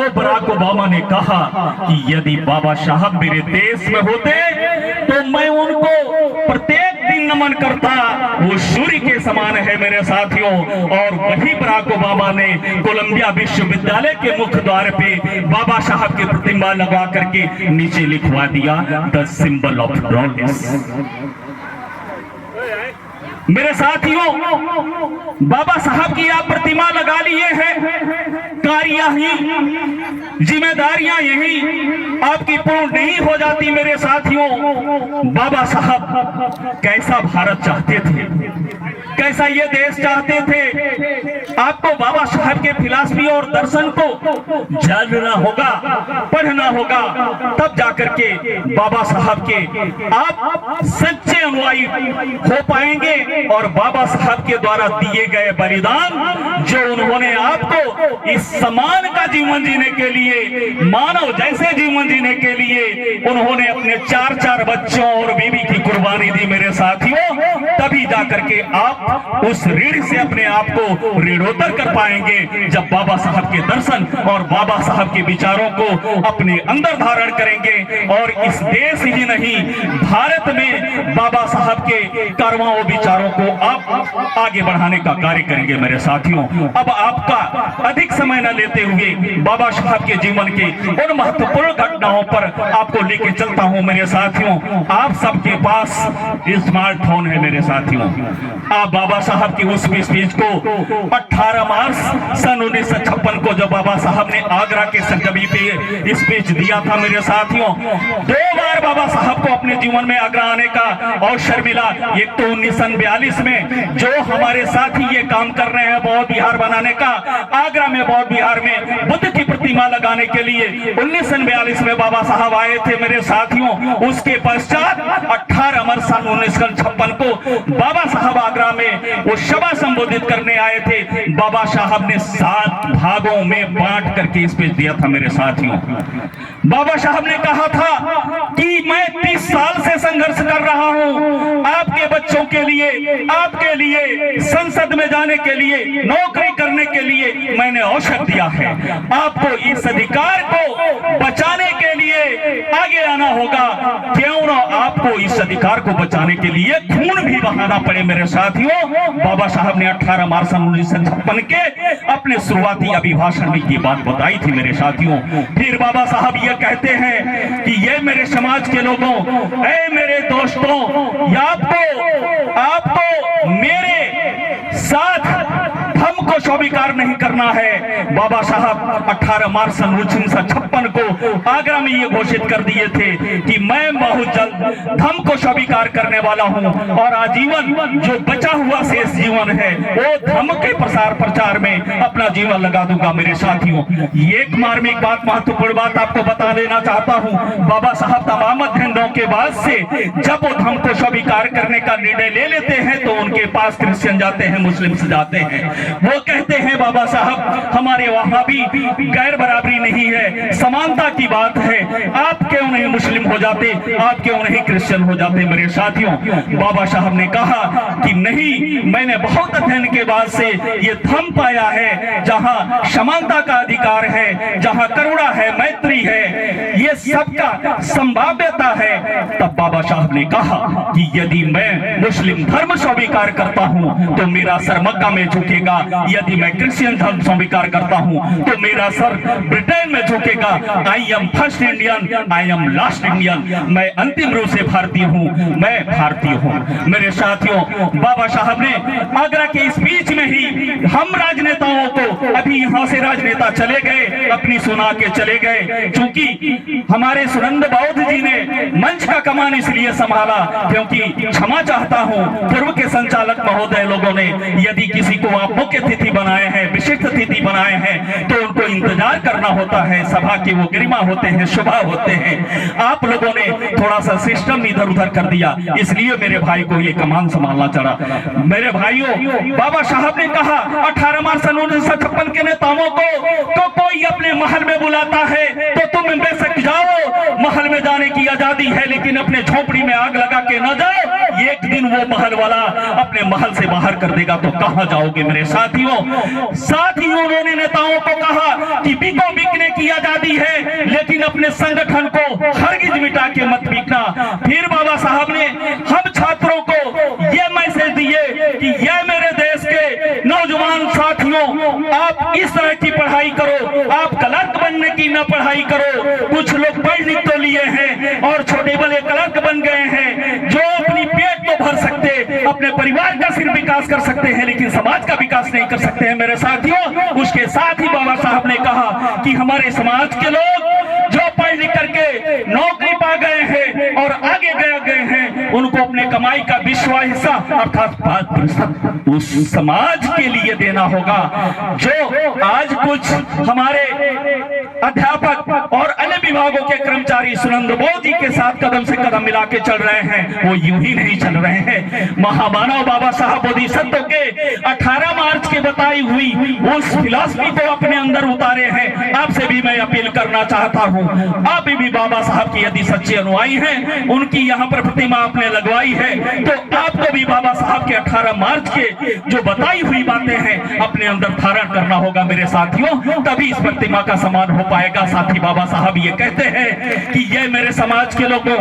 तो Barack Obama ने कहा कि यदि बाबा साहब मेरे देश में होते तो मैं उनको प्रत्येक दिन नमन करता, वो सूर्य के समान है मेरे साथियों। और वही बराक ओबामा ने कोलंबिया विश्वविद्यालय के मुख्य द्वार पे बाबा साहब की प्रतिमा लगा करके नीचे लिखवा दिया, द सिंबल ऑफ लॉलेस। मेरे साथियों, बाबा साहब की आप प्रतिमा लगा लिए हैं, कार्य ही जिम्मेदारियां यही आपकी पूर्ण नहीं हो जाती। मेरे साथियों, बाबा साहब कैसा भारत चाहते थे, कैसा ये देश चाहते थे। आपको बाबा साहब के फिलॉसफी और दर्शन को जानना होगा, पढ़ना होगा, तब जाकर के बाबा साहब के आप सच्चे अनुयायी हो पाएंगे। और बाबा साहब के द्वारा दिए गए बलिदान, जो उन्होंने आपको इस समान का जीवन जीने के लिए, मानव जैसे जीवन जीने के लिए उन्होंने अपने 4-4 बच्चों और बीवी की कुर्बानी दी मेरे साथियों, तभी जाकर के आप उस ऋण से अपने आप को ऋणोत्तर कर पाएंगे, जब बाबा साहब के दर्शन और बाबा साहब के विचारों को अपने अंदर धारण करेंगे। और इस देश ही नहीं, भारत में बाबा साहब के कर्मों और विचारों को आप आगे बढ़ाने का कार्य करेंगे मेरे साथियों। अब आपका अधिक समय न लेते हुए बाबा साहब के जीवन के उन महत्वपूर्ण घटनाओं पर आपको लेके चलता हूं मेरे साथियों। आप सबके पास स्मार्टफोन है मेरे साथियों। आप बाबा साहब की उस स्पीच को 18 मार्च सन 1956 को जब बाबा साहब ने आगरा के सरजमी पे स्पीच दिया था मेरे साथियों, 2 बार बाबा साहब को अपने जीवन में आगरा आने का अवसर मिला। एक तो 1942 में जो हमारे साथी ये काम कर रहे हैं बौद्ध विहार बनाने का, आगरा में बौद्ध विहार में बुद्ध की प्रतिमा लगाने के लिए 1942 में बाबा साहब आए थे मेरे साथियों। उसके पश्चात 18 मार्च सन 1956 को बाबा साहब आगरा में वो सभा संबोधित करने आए थे। बाबा साहब ने 7 भागों में बांट करके स्पीच दिया था मेरे साथियों। बाबा साहब ने कहा था कि मैं 30 साल से संघर्ष कर रहा हूं आपके बच्चों के लिए, आपके लिए, संसद में जाने के लिए, नौकरी करने के लिए मैंने अवसर दिया है। आपको इस अधिकार को बचाने के लिए आगे आना होगा। क्यों ना आपको इस अधिकार को बचाने के लिए खून भी बहाना पड़े मेरे साथियों। बाबा साहब ने 18 मार्च 1956 के अपने शुरुआती अभिभाषण में ये बात बताई थी मेरे साथियों। फिर बाबा साहब ये कहते हैं कि ये मेरे समाज के लोगों, ऐ मेरे दोस्तों, आपको मेरे साथ धर्म को स्वीकार नहीं करना है। बाबा साहब 18 मार्च सन 1956 को आगरा में ये घोषित कर दिए थे कि मैं बहुत जल्द धर्म को स्वीकार करने वाला हूं और आजीवन जो बचा हुआ शेष जीवन है वो धर्म के प्रसार प्रचार में अपना जीवन लगा दूंगा मेरे साथियों। एक मार्मिक बात, महत्वपूर्ण बात आपको बता देना चाहता हूं। बाबा साहब तमाम अध्ययनों के बाद से जब वो धर्म को स्वीकार करने का निर्णय ले लेते हैं तो उनके पास क्रिश्चियन जाते हैं, मुस्लिम से जाते हैं। वो कहते हैं बाबा साहब हमारे वहां भी गैर बराबरी नहीं है, समानता की बात है। आप क्यों नहीं मुस्लिम हो जाते, आप क्यों नहीं क्रिश्चियन हो जाते मेरे साथियों। बाबा साहब ने कहा कि नहीं, मैंने बहुत अध्ययन के बाद से ये धर्म पाया है जहां समानता का अधिकार है, जहां करुणा है, मैत्री है, ये सबका संभाव्यता है। तब बाबा साहब ने कहा कि यदि मैं मुस्लिम धर्म स्वीकार करता हूं तो मेरा सर मक्का में झुकेगा, यदि मैं क्रिश्चियन धर्म स्वीकार करता हूं तो मेरा सर ब्रिटेन में झुकेगा। I am first Indian, I am last Indian. मैं अंतिम रूप से भारतीय हूं, मैं भारतीय हूं मेरे साथियों। बाबा साहब ने आगरा के स्पीच में ही हम राजनेताओं को, अभी यहां से राजनेता चले गए, अपनी सुना के चले गए, क्योंकि हमारे सुनंद बौद्ध जी ने मंच का कमान इसलिए संभाला क्योंकि क्षमा चाहता हूं पूर्व के संचालक महोदय लोगों ने यदि किसी को आप मुख्य अतिथि बनाए हैं, विशिष्ट अतिथि बनाए हैं तो उनको इंतजार करना होता है, सभा की वो गरिमा होते हैं, शोभा होते हैं। आप लोगों ने थोड़ा सा सिस्टम इधर उधर कर दिया, इसलिए मेरे भाई को ये कमान संभालना चढ़ा। मेरे भाइयों, बाबा साहब ने कहा 18 मार्च सन 1956 के नेताओं को कोई अपने महल में बुलाता है तो तुम बेशक जाओ, महल में जाने की आजादी है, लेकिन अपने झोपड़ी में आग लगा के न जाओ। एक दिन वो महल वाला अपने महल से बाहर कर देगा तो कहां जाओगे मेरे साथियों। साथ ही उन्होंने नेताओं को कहा कि बिको बिकने की आजादी है, लेकिन अपने संगठन को हरगिज मिटा के मत बिकना। फिर बाबा साहब ने हम छात्रों को ये मैसेज दिए कि ये मेरे देश के नौजवान साथियों, आप इस तरह की पढ़ाई करो, आप क्लर्क बनने की ना पढ़ाई करो। कुछ लोग पढ़ लिख तो लिए हैं और छोटे बड़े क्लर्क बन गए हैं, जो अपनी पेट तो भर सकते, अपने परिवार का सिर्फ विकास कर सकते हैं, लेकिन समाज का विकास नहीं कर सकते हैं मेरे साथियों। उसके साथ ही बाबा साहब ने कहा कि हमारे समाज के लोग जो पढ़ लिख करके नौकरी पा गए हैं और आगे गए हैं, उनको अपने कमाई का 20वां हिस्सा अर्थात 5% उस समाज के लिए देना होगा। जो आज कुछ हमारे अध्यापक और अन्य विभागों के कर्मचारी सुनंद बोस जी के साथ कदम से कदम मिला के चल रहे हैं, वो यूं ही नहीं चल रहे हैं। महामानव बाबा साहब बोधिसत्व के 18 मार्च के बताई हुई उस फिलॉसफी को अपने अंदर उतारे हैं। आपसे भी मैं अपील करना चाहता हूं, आप भी बाबा साहब की यदि सच्चे अनुयायी हैं, उनकी यहाँ पर प्रतिमा आपने लगवाई है, तो आपको भी बाबा साहब के 18 मार्च के जो बताई हुई बातें हैं अपने अंदर धारण करना होगा मेरे साथियों, तभी इस प्रतिमा का सम्मान हो पाएगा। साथी बाबा साहब ये कहते हैं कि ये मेरे समाज के लोगों,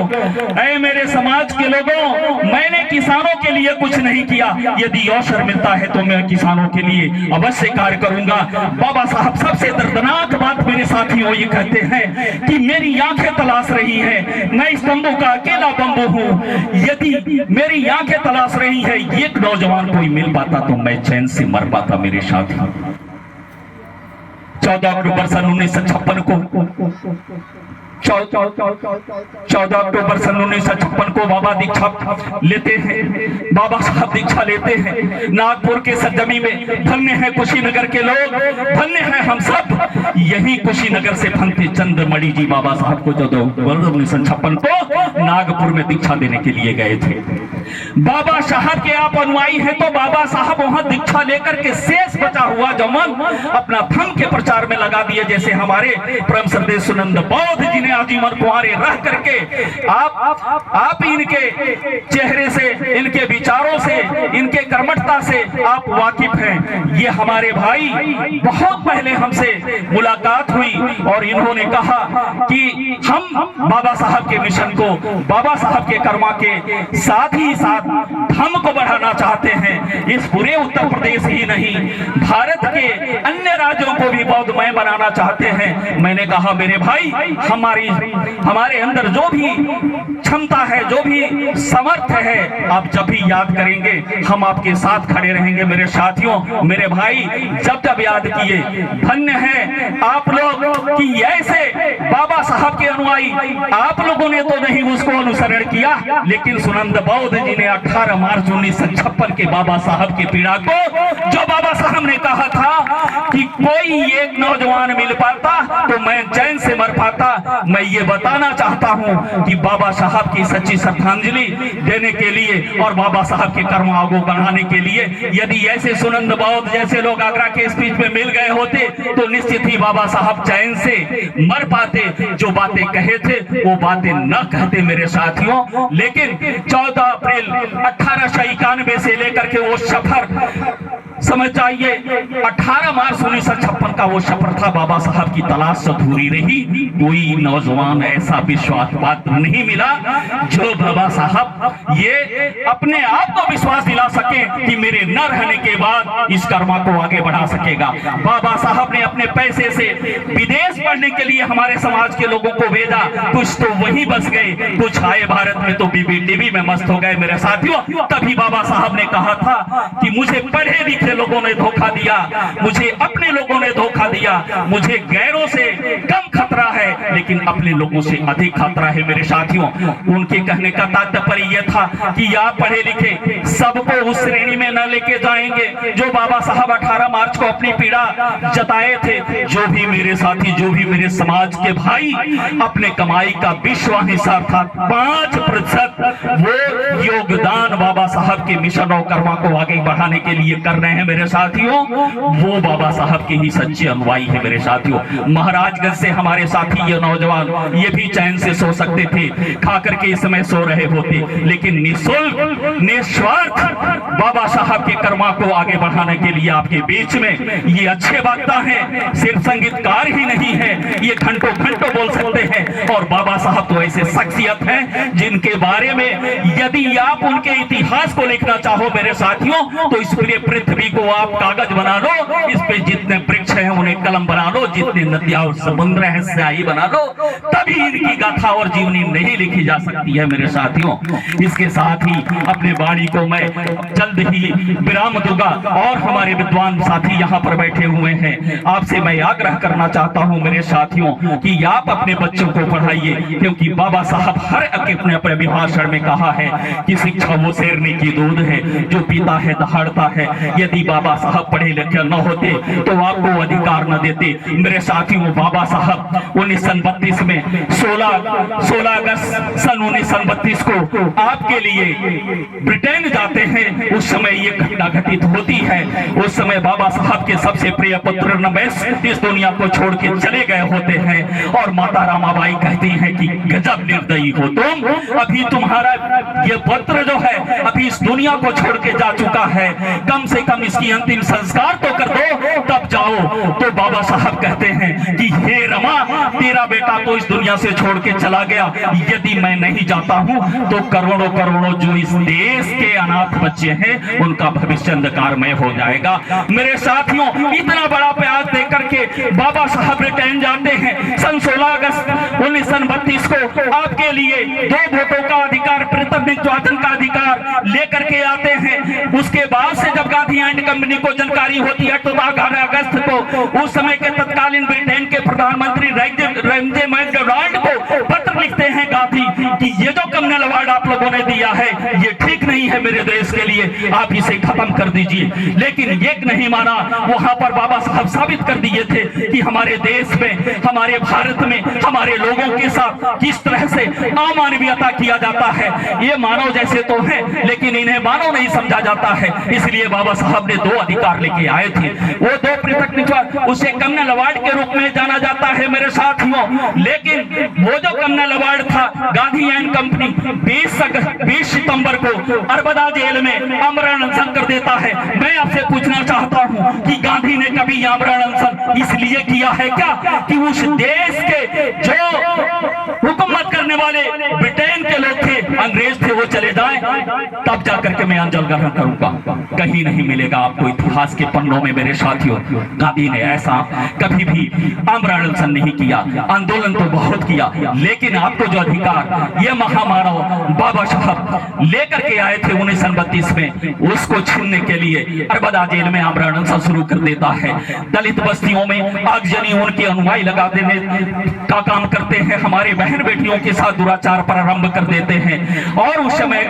ऐ मेरे समाज के लोगों, मैंने किसानों के लिए कुछ नहीं किया, यदि अवसर मिलता है तो मैं किसानों के लिए अवश्य कार्य करूंगा। बाबा साहब सबसे दर्दनाक बात मेरे साथियों ये कहते हैं कि मेरी आंखें तलाश रही है, मैं इस तंबू का अकेला बंबू हूँ, यदि मेरी आंखें तलाश रही है, एक नौजवान कोई मिल पाता तो मैं चैन से मर पाता मेरे साथी। 14 अक्टूबर सन 1956 को 14 अक्टूबर सन 1956 को बाबा दीक्षा लेते हैं, बाबा साहब दीक्षा लेते हैं नागपुर के सरजमी में। धन्य है कुशीनगर के लोग, धन्य है हम सब। यही कुशीनगर से फंते चंद्रमणि जी बाबा साहब को 14 अक्टूबर 1956 को नागपुर में दीक्षा देने के लिए गए थे। बाबा साहब के आप अनुयायी हैं तो बाबा साहब वहां दीक्षा लेकर के शेष बचा हुआ जमन अपना धर्म के प्रचार में लगा दिए। जैसे हमारे परम श्रद्धेय सुनंद बौद्ध जी ने आजीवन कुंवारे रह करके आप इनके चेहरे से, इनके विचारों से, इनके कर्मठता से आप वाकिफ हैं। ये हमारे भाई बहुत पहले हमसे मुलाकात हुई और इन्होंने कहा कि हम बाबा साहब के मिशन को, बाबा साहब के कर्मा के साथ ही साथ धर्म को बढ़ाना चाहते हैं। इस पूरे उत्तर प्रदेश ही नहीं, भारत के अन्य राज्यों को भी बौद्धमय बनाना चाहते हैं। मैंने कहा मेरे भाई, हमारे अंदर जो भी क्षमता है, जो भी समर्थ है, आप जब भी याद करेंगे हम आपके साथ खड़े रहेंगे मेरे साथियों। मेरे भाई जब जब याद किए, धन्य है आप लोग कि ऐसे बाबा साहब के अनुयायी आप लोगों ने तो नहीं उसको अनुसरण किया, लेकिन सुनंद बौद्ध जी ने 18 मार्च 1956 के बाबा साहब की पीड़ा को, जो बाबा साहब ने कहा था कि कोई एक नौजवान मिल पाता तो मैं चैन से मर पाता, मैं ये बताना चाहता हूं कि बाबा साहब की सच्ची श्रद्धांजलि देने के लिए और बाबा साहब के कर्म आगू बढ़ाने के लिए यदि ऐसे सुनंद बौद्ध जैसे लोग आगरा के स्पीच में मिल गए होते तो निश्चित ही बाबा साहब चैन से मर पाते। जो बातें कहे थे वो बातें न कहते मेरे साथियों। लेकिन 14 अप्रैल 1891 से लेकर के वो सफर समझ जाइए, 18 मार्च 1956 का वो सफर था। बाबा साहब की तलाश अधूरी रही, कोई नौजवान ऐसा विश्वास पात्र नहीं मिला जो बाबा साहब ये अपने आप को विश्वास दिला सके कि मेरे न रहने के बाद इस कर्मा को आगे बढ़ा सकेगा। बाबा साहब ने अपने पैसे से विदेश पढ़ने के लिए हमारे समाज के लोगों को भेजा, कुछ तो वहीं बस गए, कुछ आए भारत में तो बीबीटीवी में मस्त हो गए मेरे साथियों। तभी बाबा साहब ने कहा था कि मुझे पढ़े लिखे लोगों ने धोखा दिया, मुझे अपने लोगों ने धोखा दिया, मुझे गैरों से कम खतरा है, लेकिन लेकिन अपने लोगों से अधिक खतरा है मेरे साथियों। उनके कहने का तात्पर्य यह था कि आप पढ़े लिखे सबको उस श्रेणी में न लेके जाएंगे जो बाबा साहब 18 मार्च को अपनी पीड़ा जताए थे। जो भी मेरे साथी, जो भी मेरे समाज के भाई अपने कमाई का 20वां हिस्सा था 5% वो योगदान बाबा साहब के मिशन और कर्मा को आगे बढ़ाने के लिए कर रहे हैं मेरे साथियों, वो बाबा साहब के ही सच्चे अनुयायी है मेरे साथियों। महाराजगंज से हमारे साथी ये नौजवान ये भी चैन से सो सकते थे, खाकर के इस समय सो रहे होते, लेकिन निःशुल्क निस्वार्थ बाबा साहब के कर्मा को आगे बढ़ाने के लिए आपके बीच में ये अच्छे वक्ता हैं। सिर्फ संगीतकार ही नहीं है, ये घंटों घंटों बोल सकते हैं। और बाबा साहब तो ऐसे शख्सियत हैं जिनके बारे में यदि आप उनके इतिहास को लिखना चाहो मेरे साथियों, तो इस पूरे पृथ्वी को आप कागज बना लो, इस पे जितने वृक्ष हैं उन्हें कलम बना लो, जितने नदियां और समुद्र हैं स्याही बना लो, तभी इनकी गाथा और जीवनी नहीं लिखी जा सकती है मेरे साथियों। इसके साथ ही अपने वाणी को मैं जल्द ही विराम दूंगा और हमारे विद्वान साथी यहाँ पर बैठे हुए हैं, आपसे मैं आग्रह करना चाहता हूँ मेरे साथियों कि आप अपने बच्चों को पढ़ाइए, क्योंकि बाबा साहब हर अपने अपने भाषण में कहा है कि शिक्षा वो शेरनी की दूध है जो पीता है दहाड़ता है। यदि बाबा साहब पढ़े लिखे न होते तो आपको अधिकार न देते मेरे साथियों। बाबा साहब 1932 में 16 अगस्त सन 1932 को आपके लिए ब्रिटेन जाते हैं। उस समय ये घटना घटित होती है। उस समय बाबा साहब के सबसे प्रिय पुत्र नमेश इस दुनिया को छोड़ के चले गए होते हैं और माता रामाबाई कहती हैं कि गजब निर्दयी हो तुम, अभी तुम्हारा ये पुत्र जो है अभी इस दुनिया को छोड़ के जा चुका है, कम से कम इसकी अंतिम संस्कार तो कर दो तब जाओ। तो बाबा साहब कहते हैं कि हे रमा, तेरा बेटा तो इस दुनिया से छोड़ के चला गया, यदि मैं नहीं जाता हूं तो करोड़ों करोड़ों जो इस देश के अनाथ बच्चे हैं उनका भविष्य अंधकारमय हो जाएगा। मेरे साथियों, इतना बड़ा प्यार दे करके बाबा साहब ब्रिटेन जाते हैं। सन 16 अगस्त 1932 को आपके लिए 2 वोटों का अधिकार, प्रतिनिधित्व का अधिकार लेकर के आते हैं। उसके बाद से जब गांधी एंड कंपनी को जानकारी होती है 18 अगस्त को उस समय के तत्कालीन ब्रिटेन के प्रधानमंत्री रेमजे मैकडॉनल्ड को पत्र लिखते हैं गांधी कि ये जो कम्युनल अवार्ड आप लोगों ने दिया है ये ठीक नहीं है मेरे देश के लिए, आप इसे खत्म कर दीजिए। लेकिन एक नहीं माना, वहां पर बाबा साहब साबित कर दिए थे कि हमारे देश में, हमारे भारत में हमारे लोगों के साथ किस तरह से अमानवीयता किया जाता है। ये मानव जैसे तो हैं लेकिन इन्हें मानव नहीं समझा जाता है। इसलिए बाबा साहब ने 2 अधिकार लेके आए थे। वो 2 पृथक निष्वार्थ, उसे कम्युनल अवार्ड के रूप में जाना जाता है मेरे साथियों। लेकिन वो जो कम्युनल अवार्ड था, गांधी एंड कंपनी 20 सितंबर को अरबदा जेल में आमरण अनशन कर देता है। मैं आपसे पूछना चाहता हूं कि गांधी ने कभी आमरण अनशन इसलिए किया है क्या कि उस देश के जो हुकूमत करने वाले ब्रिटेन के लोग थे, अंग्रेज थे, वो चले जाएं, तब जाकर के मैं अंजल ग्रहण करूंगा? कहीं नहीं मिलेगा आपको इतिहास के पन्नों में मेरे साथियों। गांधी ने ऐसा कभी भी आमरण अनशन नहीं किया, आंदोलन तो बहुत किया, लेकिन आपको जो अधिकार ये महामानव बाबा साहब लेकर के आए थे 1932 में, उसको छीनने के लिए अरबदा जेल में आमरण अनशन शुरू कर देता है। दलित बस्तियों में आगजनी उनके अनुयायी लगा देने का काम करते हैं, हमारे बहन बेटियों के साथ दुराचार प्रारंभ कर देते हैं और उस समय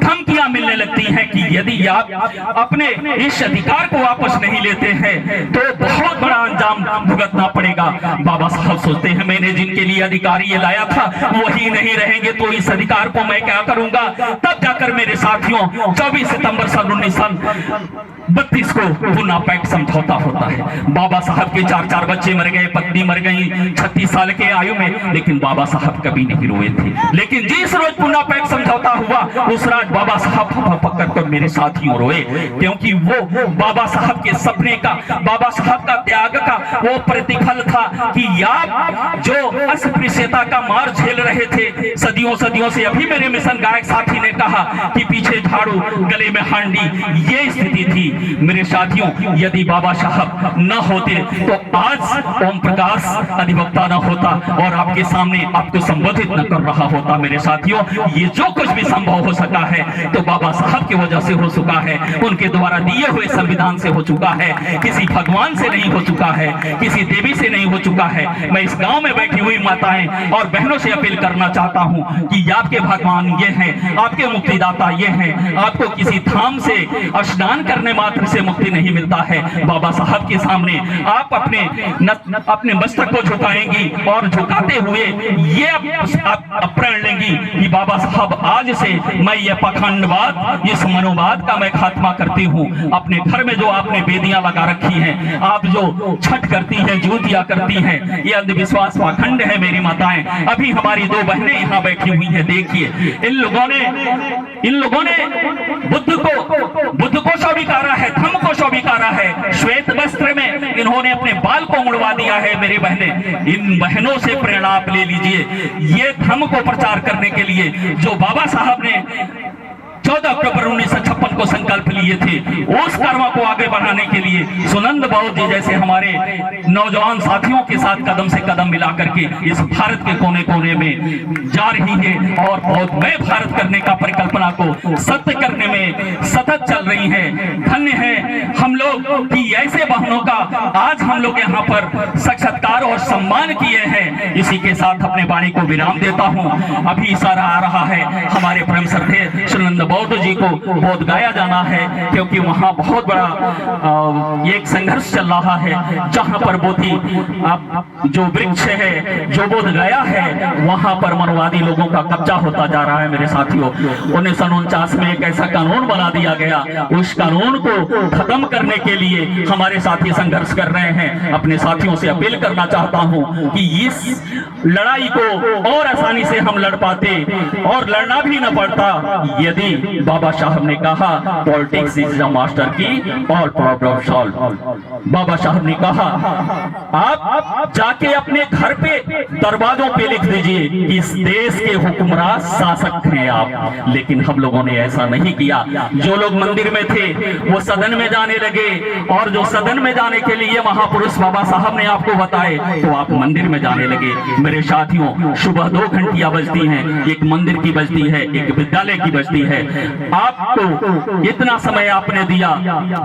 धमकियां मिलने लगती हैं कि यदि आप अपने इस अधिकार को वापस नहीं लेते हैं तो बहुत बड़ा अंजाम भुगतना पड़ेगा। बाबा साहब सोचते हैं मैंने जिनके लिए अधिकार ये लाया था वही नहीं रहेंगे तो इस अधिकार को मैं क्या करूंगा? तब जाकर मेरे साथियों 24 सितंबर सन 1932 को पूना पैक्ट समझौता होता है। बाबा साहब के 4 बच्चे मर गए, पत्नी मर गई 36 साल के आयु में, लेकिन बाबा साहब कभी नहीं रोए थे। लेकिन जिस रोज पूना पैक्ट समझौता हुआ उस रात बाबा साहब पकड़ कर मेरे साथियों रोए, क्योंकि वो बाबा साहब के सपने का, बाबा साहब का त्याग का वो प्रतिफल था कि आप जो अस्पृश्यता का मार झेल रहे थे सदियों सदियों से। अभी मेरे मिशन गायक साथी ने कहा कि पीछे झाड़ू गले में हांडी, ये स्थिति थी मेरे साथियों। यदि बाबा साहब न होते तो आज ओम प्रकाश अधिवक्ता न होता और आपके सामने आपको संबोधित न कर रहा होता मेरे साथियों। ये जो कुछ भी संभव हो सका है तो तो बाबा साहब की वजह से हो चुका है, उनके द्वारा दिए हुए संविधान से हो चुका है, किसी भगवान से नहीं हो चुका है, किसी देवी से नहीं हो चुका है। मैं इस गांव में बैठी हुई माताएं और बहनों से अपील करना चाहता हूं कि आपके भगवान ये हैं, आपके मुक्तिदाता ये हैं। आपको किसी धाम से स्नान करने मात्र से मुक्ति नहीं मिलता है। बाबा साहब के सामने आप अपने मस्तक को झुकाएंगी और झुकाते हुए ये प्रण लेंगी कि बाबा साहब आज से मैं ये पाखंडवाद, इस मनोवाद का मैं खात्मा करती हूँ। अपने घर में जो आपने बेदियां लगा रखी हैं, आप जो छठ करती हैं, ज्योतियां करती हैं, ये अंधविश्वास पाखंड है मेरी माताएं। अभी हमारी दो बहनें यहाँ बैठी हुई हैं, देखिए इन लोगों ने बुद्ध को स्वीकारा है, धम्म को स्वीकारा है। श्वेत वस्त्र में इन्होंने अपने बाल को मुड़वा दिया है। मेरी बहनें, इन बहनों से प्रेरणा आप ले लीजिए। ये धर्म को प्रचार करने के लिए जो बाबा साहब ने 14 अक्टूबर 1956 को संकल्प लिए थे, उस कर्म को आगे बढ़ाने के लिए सुनंद बौद्ध जी जैसे हमारे नौजवान साथियों के साथ कदम से कदम मिला करके इस भारत के कोने कोने में जा रही है और बौद्धमय भारत करने का परिकल्पना को सत्य करने में सतत चल रही है। धन्य है हम लोग की ऐसे बहनों का आज हम लोग यहाँ पर साक्षात्कार और सम्मान किए हैं। इसी के साथ अपने वाणी को विराम देता हूँ। अभी इशारा आ रहा है हमारे परम श्रद्धेय सुनंद बौद्ध जी को बोध गाया जाना है, क्योंकि वहां बहुत बड़ा एक संघर्ष चल रहा है, जहां पर बोधि जो वृक्ष है, जो बोध गया है, वहां पर मनोवादी लोगों का कब्जा होता जा रहा है। मेरे साथियों, 1949 में एक ऐसा कानून बना दिया गया, उस कानून को खत्म करने के लिए हमारे साथी संघर्ष कर रहे हैं। अपने साथियों से अपील करना चाहता हूं कि इस लड़ाई को और आसानी से हम लड़ पाते और लड़ना भी न पड़ता यदि बाबा साहब ने कहा पॉलिटिक्स इज द मास्टर की ऑल प्रॉब्लम सॉल्व। बाबा साहब ने कहा आप जाके अपने घर पे दरवाजों पे लिख दीजिए कि इस देश के हुक्मरान शासक हैं आप, लेकिन हम लोगों ने ऐसा नहीं किया। जो लोग मंदिर में थे वो सदन में जाने लगे, और जो सदन में जाने के लिए महापुरुष बाबा साहब ने आपको बताए तो आप मंदिर में जाने लगे। मेरे साथियों, सुबह 2 घंटियां बजती हैं, एक मंदिर की बजती है, एक विद्यालय की बजती है। आपको इतना समय आपने दिया,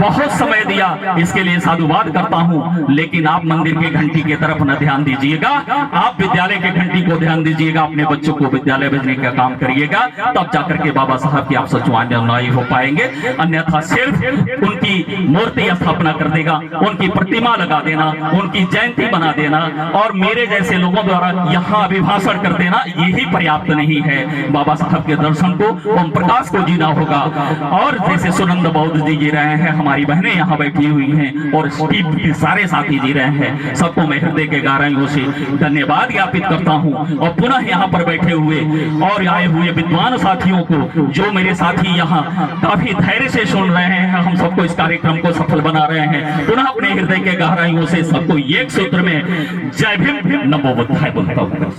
बहुत समय दिया, इसके लिए साधुवाद करता हूं, लेकिन आप मंदिर के घंटी की तरफ न ध्यान दीजिएगा, आप विद्यालय के घंटी को ध्यान दीजिएगा। अपने बच्चों को विद्यालय भेजने का काम करिएगा, तब जाकर के बाबा साहब की आप सचवान्य हो पाएंगे। अन्यथा सिर्फ उनकी मूर्ति स्थापना कर देगा, उनकी प्रतिमा लगा देना, उनकी जयंती बना देना और मेरे जैसे लोगों द्वारा यहाँ अभिभाषण कर देना, यही पर्याप्त नहीं है। बाबा साहब के दर्शन को, ओम प्रकाश को जीना होगा। और जैसे सुनंद बौद्ध जी जी रहे हैं, हमारी बहनें यहाँ बैठी हुई हैं और सारे साथी जी रहे हैं, सबको मैं हृदय के गहराइयों से धन्यवाद ज्ञापित करता हूँ। और पुनः यहाँ पर बैठे हुए और आए हुए विद्वान साथियों को, जो मेरे साथी यहाँ काफी धैर्य से सुन रहे हैं, हम सबको इस कार्यक्रम को सफल बना रहे हैं, पुनः अपने हृदय के गहराइयों से सबको एक सूत्र में जय भीम, नमो बुद्धाय बोलता हूँ।